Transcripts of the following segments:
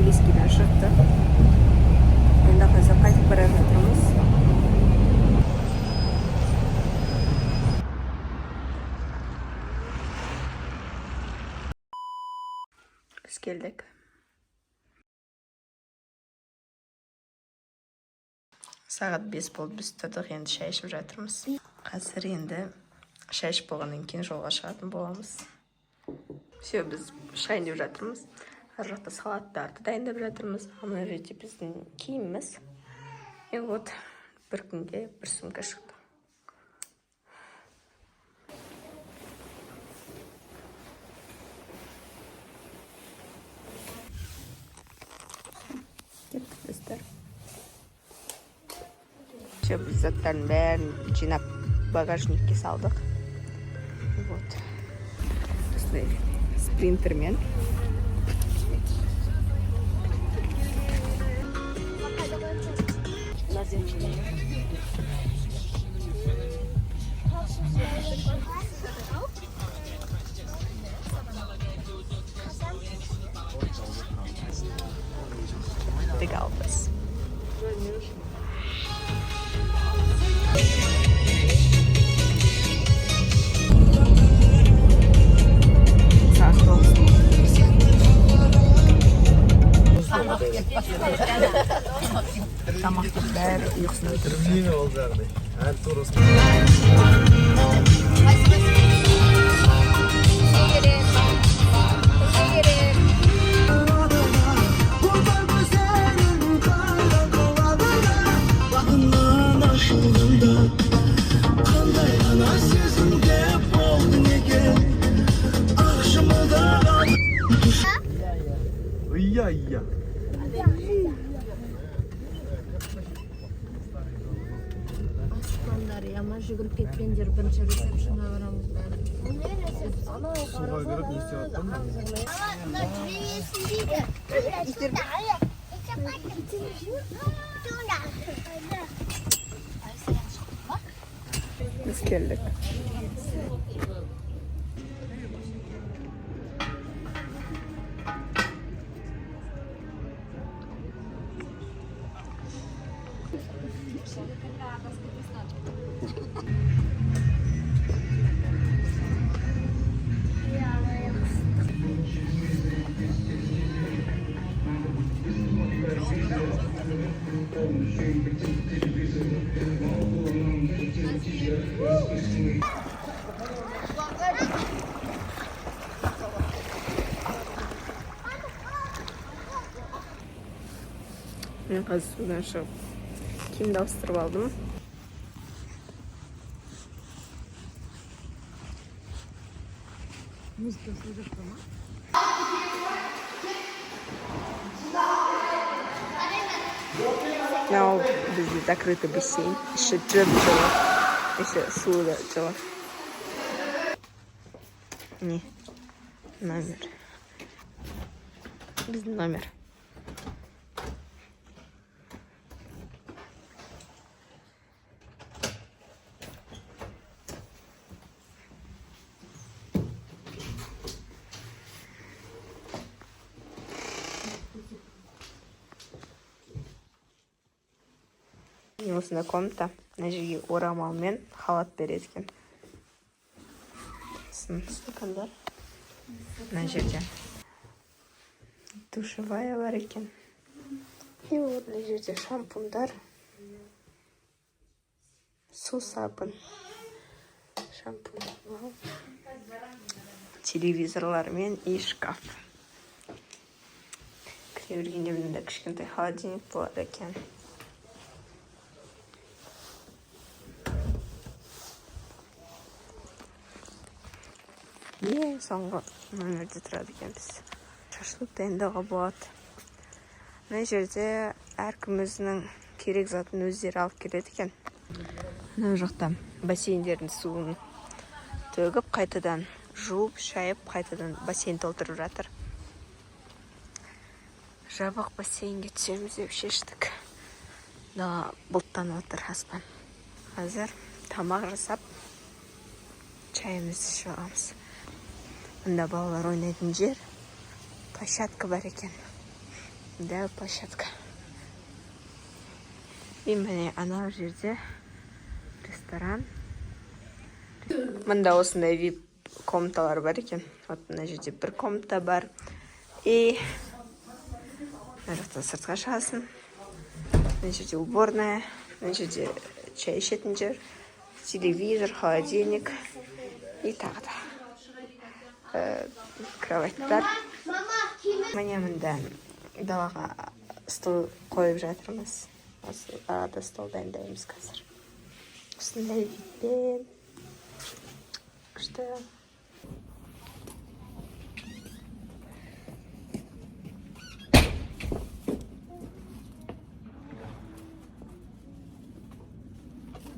ескіден шықты. Енді қазір қайтып бара жатырмыз. Біз келдік. Сағат 5 болды, біз тұрдық, енді шай ішіп жатырмыз. Қазір енді шай ішіп болғаннан кейін жолға шығатын боламыз. Все, біз шайын деп жатырмыз. Ар жақта салаттарды дайындап жатырмыз. Мына жерде біздің киіміміз. И вот бір күнге бір сумка шықты. Кеттік біздер. Біз заттардың бәрін жинап багажникке салдық. Вот. Осындай спринтермен. Legal, pues. Тамақтың бәрі ұйқысына тұрып. Iya. Aslanlar yama жүгіріп кеткендер бірінші ресепшнға барамыз бәрі. Суға кіріп не істеп Biz geldik. Мен қазір судан шығып киімді ауыстырып алдым. Мынау бізде закрытый бассейн. Еще жылы. Еще суы да жылы. Не, номер. Біздің номер. Осында комната. Мына жерге орамалмен халат береді екен. Стакандар. Мына жерде душевая бар екен. И вот мына жерде шампундар. Су сабын. Шампунь. Телевизорлармен и шкаф. Кіре бергенде мында кішкентай холодильник болады екен. Ең соңғы номерде тұрады екенбіз. Шашлык дайындауға болады. Мына жерде әркім өзінің керек затын өздері алып келеді екен. Мына жақта бассейндердің суын төгіп, қайтадан жуып, шайып, қайтадан бассейн толтырып жатыр. Жабық бассейнге түсеміз деп шештік. Да бұлттанып отыр аспан. Қазір тамақ жасап, чайымызды ішіп аламыз. Мында балалар ойнайтын жер, площадка бар екен. Дәл площадка. Мен міне анау жерде ресторан. Мында осындай вип комнаталар бар екен. Вот мына жерде бір комната бар. И мына жақтан сыртқа шығасың. Мына жерде уборная, мына жерде чай ішетін жер, телевизор, холодильник и тағы да кроваттар. Міне мында далаға стол қойып жатырмыз. Осы далада стол дайындаймыз қазір. Осындай виппен. Күшті.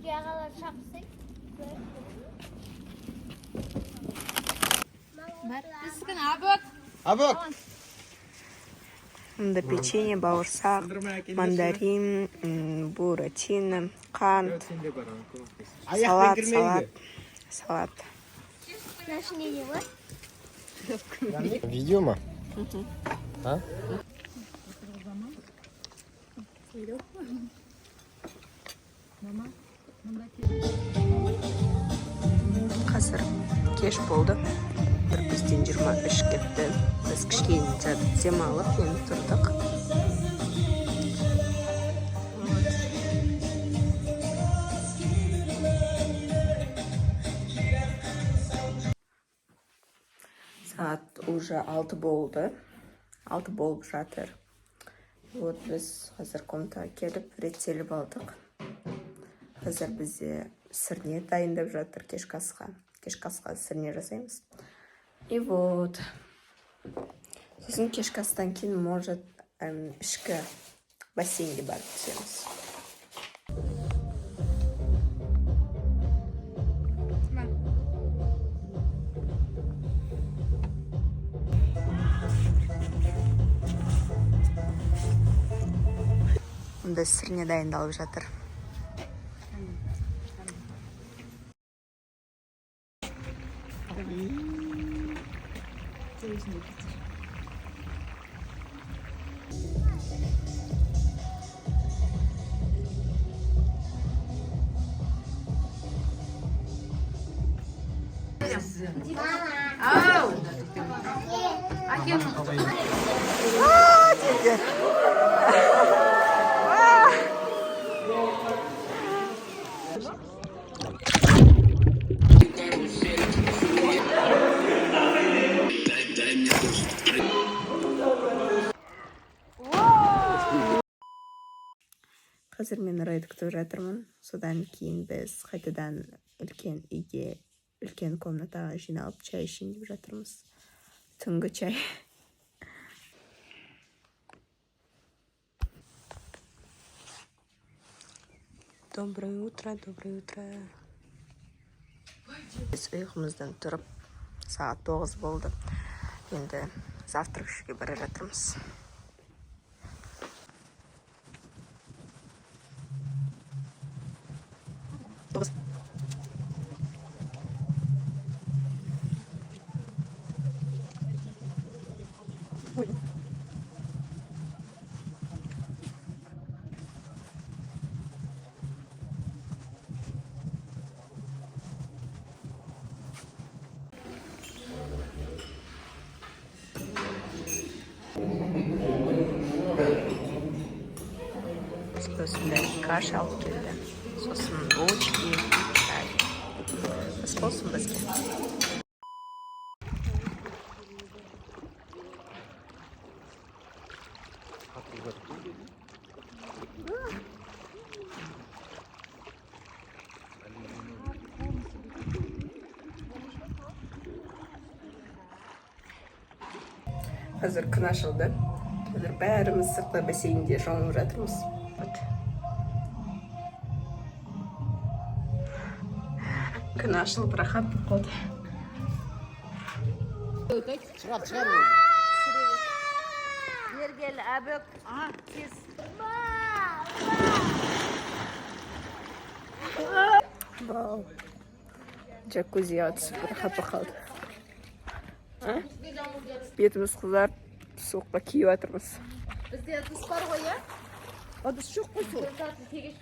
Yağlar şapsın. Мында печенье, бауырсақ, мандарин, буратино, қант, салат. Наши не делают. Видео ма? А? Қазір кеш болды. Бізден 23 кетті. Біз кішкене жатып демалып, енді тұрдық. Saat уже 6 болды. 6 болып жатыр. Вот біз қазір комнатаға келіп, реттеліп алдық. Қазір бізде сырне дайындап жатыр кешкі асқа. Кешкі асқа сырне жасаймыз. И вот. Сосын кешкі астан кейін, может, ішкі бассейнге барып түсеміз. Мұнда сырне дайындалып жатыр. Қазір мен райды күтіп жатырмын. Содан кейін біз қайтадан үлкен үйге, үлкен комнатаға жиналып чай ішейін деп жатырмыз. Түнгі чай. Доброе утро, доброе утро. Біз ұйқымыздан тұрып, сағат 9 болды. Енді завтрак ішуге бара жатырмыз. Осындай каш алып келді. Сосын булочки, чай. Біз болсын бізге. Қазір күн ашылды. Қазір бәріміз сыртта бассейнде жуынып жатырмыз. Күн ашылып, рахат болып қалды. Шығар. Ергел, әбік. Тез. Вау. Джакузиға түсіп, рахат болып қалды. Бетіміз қызарып, суыққа киіп жатырмыз. Бізде ыдыс бар ғой, иә? Ыдыс жоқ қой сол.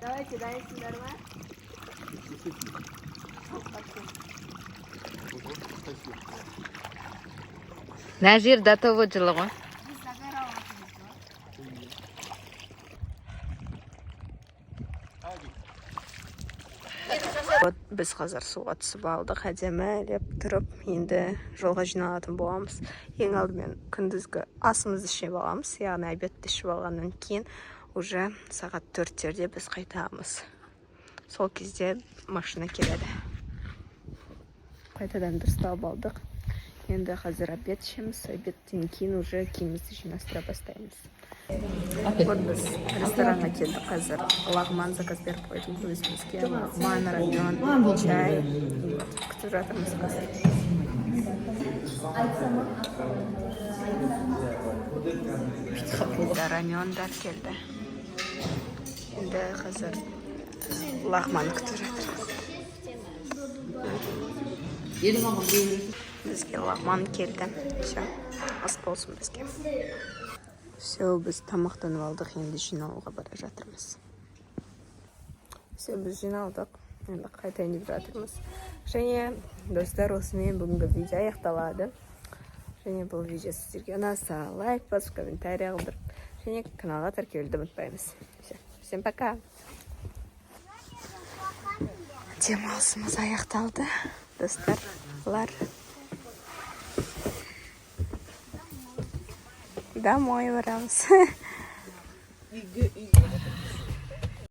Давайте, дайынсыңдар ма? Мына жер датовод жылы ғой. Вот біз қазір суға түсіп алдық, әдемілеп тұрып, енді жолға жиналатын боламыз. Ең алдымен күндізгі асымызды ішіп аламыз, яғни обедті ішіп алғаннан кейін уже сағат 4-терде біз қайтамыз. Сол кезде машина келеді. Қайтадан дұрысталып алдық. Енді қазір обед ішеміз, обедтен кейін уже киімімізді жинастыра бастаймыз. Вот біз ресторанға келдік қазір. Лагман заказ беріп қойдым өзімізге. Лагман, рамен, чай. Күтіп жатырмыз қазір. Енді рамендар келді. Енді қазір лагман күтіп жатырмыз. Бізге лагман келді. Все, ас болсын бізге. Все, біз тамақтанып алдық, енді жиналуға бара жатырмыз. Все, біз жиналдық, енді қайтайын деп жатырмыз. Және достар, осымен бүгінгі видео аяқталады. Және бұл видео сіздерге ұнаса лайк басып, комментарий қалдырып, және каналға тіркелуді ұмытпаймыз. Все, всем пока. Демалысымыз аяқталды, достарлар. Домой барамыз.